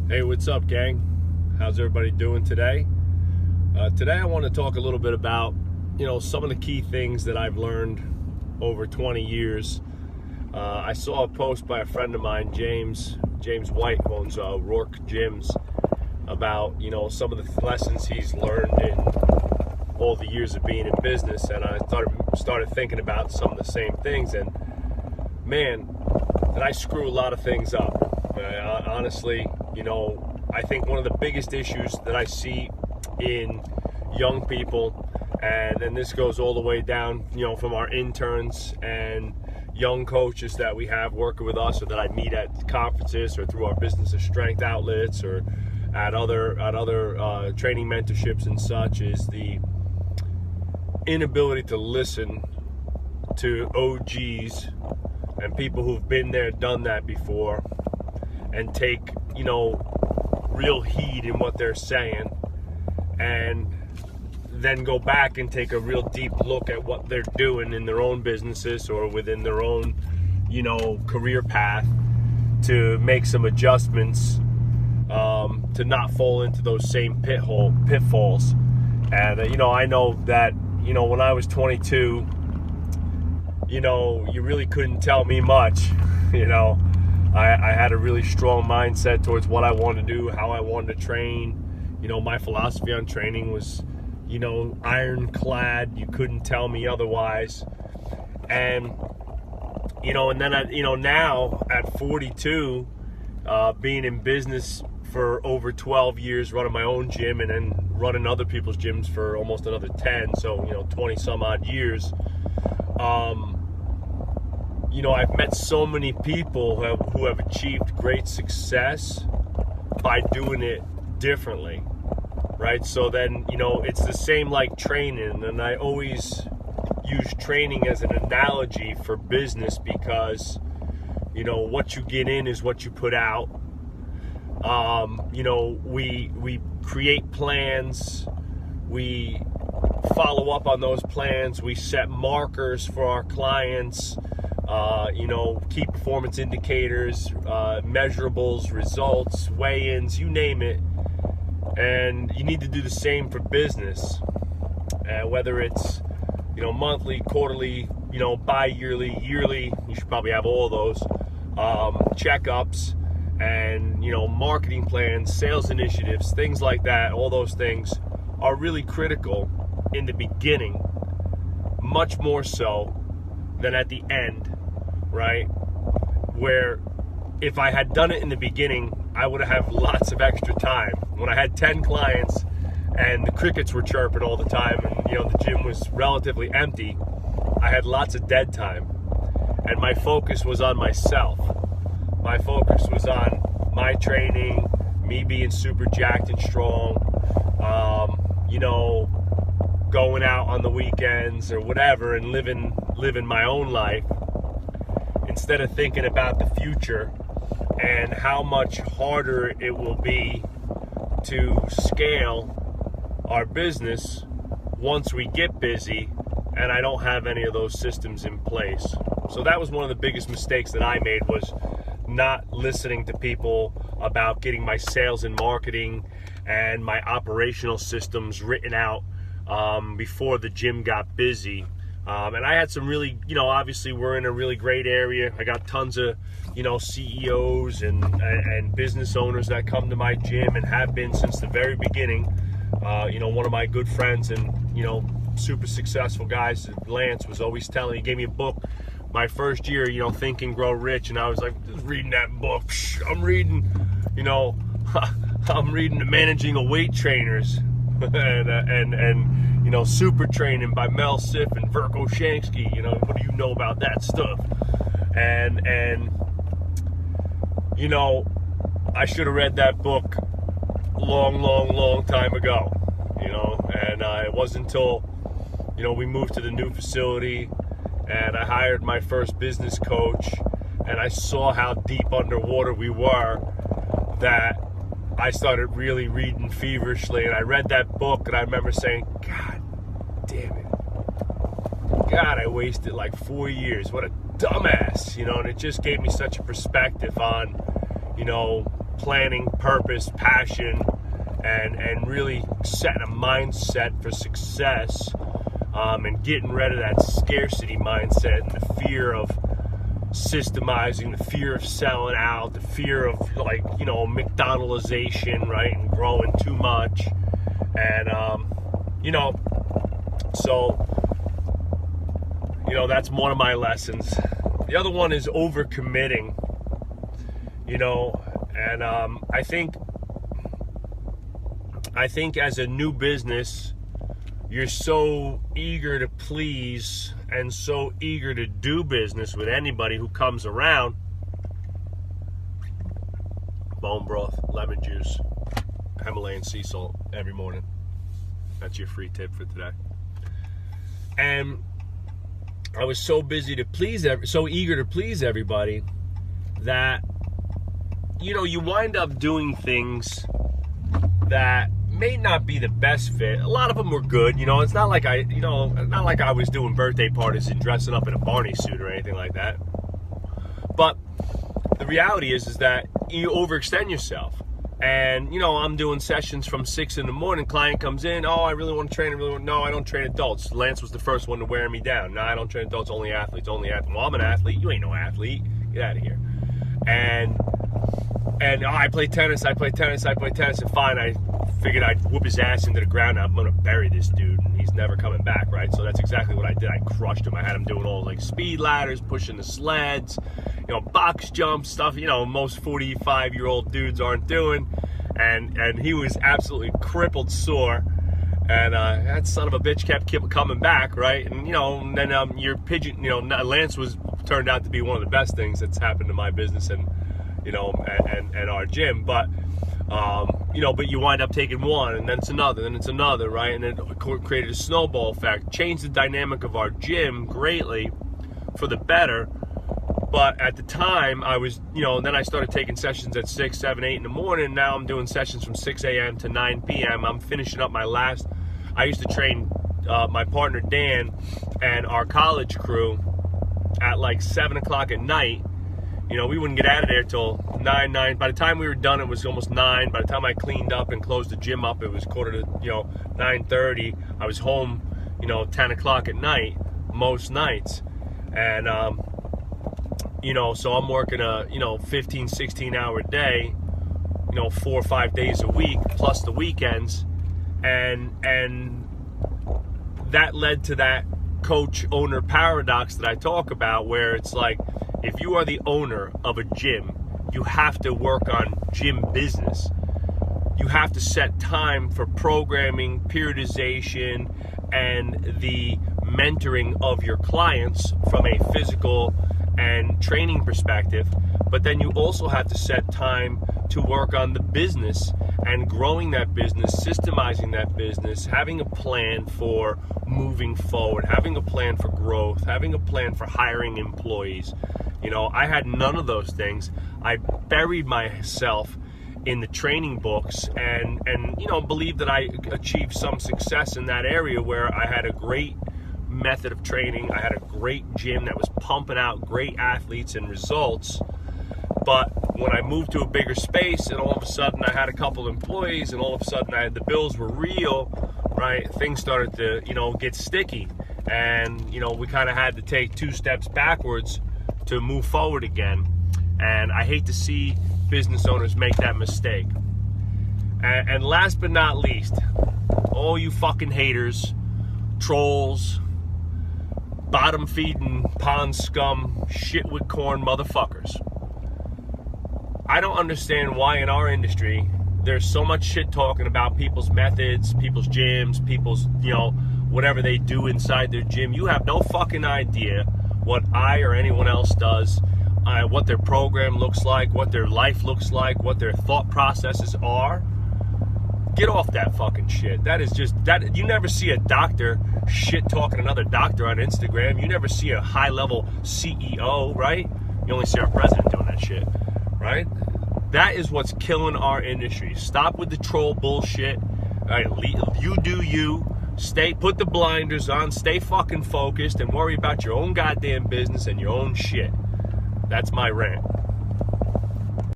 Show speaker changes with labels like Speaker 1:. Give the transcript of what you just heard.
Speaker 1: Hey, what's up, gang? How's everybody doing today? Today I want to talk a little bit about, some of the key things that I've learned over 20 years. I saw a post by a friend of mine, James White, who owns Rourke Gyms, about, some of the lessons he's learned in all the years of being in business. And I started thinking about some of the same things. And man, did I screw a lot of things up. Honestly, I think one of the biggest issues that I see in young people, and this goes all the way down, from our interns and young coaches that we have working with us, or that I meet at conferences or through our Business of Strength outlets or at other training mentorships and such, is the inability to listen to OGs and people who've been there, done that before, and take, real heed in what they're saying, and then go back and take a real deep look at what they're doing in their own businesses or within their own, career path, to make some adjustments, to not fall into those same pitfalls. And, I know that, when I was 22, you really couldn't tell me much. I had a really strong mindset towards what I wanted to do, how I wanted to train. My philosophy on training was, ironclad. You couldn't tell me otherwise. And, and then, now at 42, being in business for over 12 years, running my own gym and then running other people's gyms for almost another 10, so, 20 some odd years. I've met so many people who have achieved great success by doing it differently, right? So then, it's the same like training, and I always use training as an analogy for business because, what you get in is what you put out. We create plans, we follow up on those plans, we set markers for our clients, key performance indicators, measurables, results, weigh-ins, you name it. And you need to do the same for business, whether it's, monthly, quarterly, bi-yearly, yearly. You should probably have all of those checkups and, marketing plans, sales initiatives, things like that. All those things are really critical in the beginning, much more so than at the end, right? Where if I had done it in the beginning, I would have lots of extra time. When I had 10 clients and the crickets were chirping all the time and, the gym was relatively empty, I had lots of dead time. And my focus was on myself. My focus was on my training, me being super jacked and strong, going out on the weekends or whatever and living my own life, instead of thinking about the future and how much harder it will be to scale our business once we get busy and I don't have any of those systems in place. So that was one of the biggest mistakes that I made, was not listening to people about getting my sales and marketing and my operational systems written out before the gym got busy. And I had some really, obviously we're in a really great area. I got tons of, CEOs and business owners that come to my gym and have been since the very beginning. One of my good friends and, super successful guys, Lance, was always he gave me a book my first year, Think and Grow Rich. And I was like, just reading that book. I'm reading, I'm reading Managing a Weight Trainers and Super Training by Mel Siff and Verko Shansky. What do you know about that stuff? And I should have read that book long time ago, and it wasn't until, we moved to the new facility and I hired my first business coach and I saw how deep underwater we were that I started really reading feverishly. And I read that book and I remember saying, God damn it. God, I wasted like 4 years. What a dumbass, and it just gave me such a perspective on, planning, purpose, passion, and really setting a mindset for success, and getting rid of that scarcity mindset and the fear of systemizing, the fear of selling out, the fear of McDonaldization, right, and growing too much. And that's one of my lessons. The other one is overcommitting, and I think as a new business, you're so eager to please and so eager to do business with anybody who comes around. Bone broth, lemon juice, Himalayan sea salt every morning. That's your free tip for today. And I was so busy to please, so eager to please everybody that, you wind up doing things that may not be the best fit. A lot of them were good. It's not like I was doing birthday parties and dressing up in a Barney suit or anything like that. But the reality is that you overextend yourself. And, I'm doing sessions from 6 in the morning. Client comes in. Oh, I really want to train. No, I don't train adults. Lance was the first one to wear me down. No, I don't train adults, only athletes. Well, I'm an athlete. You ain't no athlete. Get out of here. And I play tennis. And fine, I figured I'd whoop his ass into the ground. I'm going to bury this dude. And he's never coming back, right? So that's exactly what I did. I crushed him. I had him doing all speed ladders, pushing the sleds, box jump stuff, most 45-year-old dudes aren't doing. And he was absolutely crippled sore. And that son of a bitch kept coming back, right? And, then your pigeon, Lance turned out to be one of the best things that's happened to my business and our gym. But, but you wind up taking one, and then it's another, right? And it created a snowball effect, changed the dynamic of our gym greatly for the better. But at the time, I was, then I started taking sessions at 6, 7, 8 in the morning. Now I'm doing sessions from 6 a.m. to 9 p.m. I'm finishing up I used to train my partner Dan and our college crew at 7 o'clock at night. We wouldn't get out of there till 9. By the time we were done, it was almost 9. By the time I cleaned up and closed the gym up, it was 9:30. I was home, 10 o'clock at night, most nights. And, so I'm working a, 15, 16-hour day, 4 or 5 days a week, plus the weekends. And that led to that coach-owner paradox that I talk about, where it's like, if you are the owner of a gym, you have to work on gym business. You have to set time for programming, periodization, and the mentoring of your clients from a physical and training perspective. But then you also have to set time to work on the business and growing that business, systemizing that business, having a plan for moving forward, having a plan for growth, having a plan for hiring employees. I had none of those things. I buried myself in the training books and believed that I achieved some success in that area, where I had a great method of training. I had a great gym that was pumping out great athletes and results. But when I moved to a bigger space, and all of a sudden I had a couple employees, and all of a sudden the bills were real, right? Things started to, get sticky. And, we kind of had to take 2 steps backwards to move forward again. And I hate to see business owners make that mistake. And last but not least, all you fucking haters, trolls, bottom feeding, pond scum, shit with corn motherfuckers. I don't understand why in our industry there's so much shit talking about people's methods, people's gyms, people's, whatever they do inside their gym. You have no fucking idea what I or anyone else does, what their program looks like, what their life looks like, what their thought processes are. Get off that fucking shit. That is just, you never see a doctor shit talking another doctor on Instagram. You never see a high level CEO, right? You only see our president doing that shit, right? That is what's killing our industry. Stop with the troll bullshit. All right, you do you. Put the blinders on, stay fucking focused, and worry about your own goddamn business and your own shit. That's my rant.